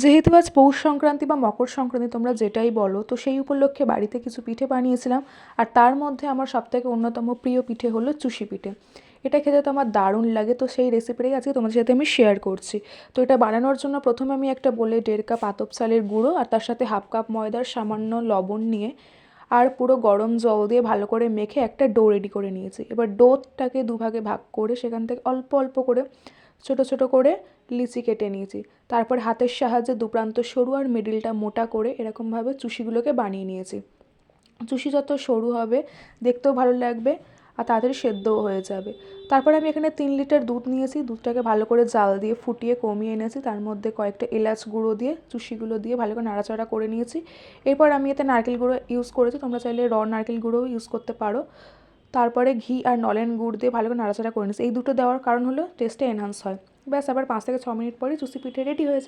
যেহেতু আজ পৌষ সংক্রান্তি বা মকর সংক্রান্তি তোমরা যেটাই বলো, তো সেই উপলক্ষে বাড়িতে কিছু পিঠে বানিয়েছিলাম। আর তার মধ্যে আমার সবথেকে অন্যতম প্রিয় পিঠে হলো চুষি পিঠে। এটা খেতে তো আমার দারুণ লাগে, তো সেই রেসিপিটাই আজকে তোমাদের সাথে আমি শেয়ার করছি। তো এটা বানানোর জন্য প্রথমে আমি একটা বলে 1.5 কাপ আতপ চালের গুঁড়ো আর তার সাথে হাফ কাপ ময়দার সামান্য লবণ নিয়ে আর পুরো গরম জল দিয়ে ভালো করে মেখে একটা ডো রেডি করে নিয়েছি। এবার ডোটাকে দুভাগে ভাগ করে সেখান থেকে অল্প অল্প করে ছোট ছোট করে লিচি কেটে নিয়েছি। তারপর হাতের সাহায্যে দুপ্রান্ত সরু আর মিডিলটা মোটা করে এরকমভাবে চুষিগুলোকে বানিয়ে নিয়েছি। চুষি যত সরু হবে দেখতেও ভালো লাগবে আর তাড়াতাড়ি সেদ্ধও হয়ে যাবে। তারপর আমি এখানে 3 লিটার দুধ নিয়েছি। দুধটাকে ভালো করে জাল দিয়ে ফুটিয়ে কমিয়ে এনেছি। তার মধ্যে কয়েকটা এলাচ গুঁড়ো দিয়ে চুষিগুলো দিয়ে ভালো করে নাড়াচাড়া করে নিয়েছি। এরপর আমি এতে নারকেল গুঁড়ো ইউজ করেছি, তোমরা চাইলে নারকেল গুঁড়োও ইউজ করতে পারো। তারপরে ঘি আর নলেন গুড় দিয়ে ভালো করে নাড়াচাড়া করে নিয়েছি। এই দুটো দেওয়ার কারণ হলো টেস্টে এনহান্স হয়। ব্যাস, আবার 5 থেকে 6 মিনিট পরে চুষি পিঠে রেডি হয়ে যায়।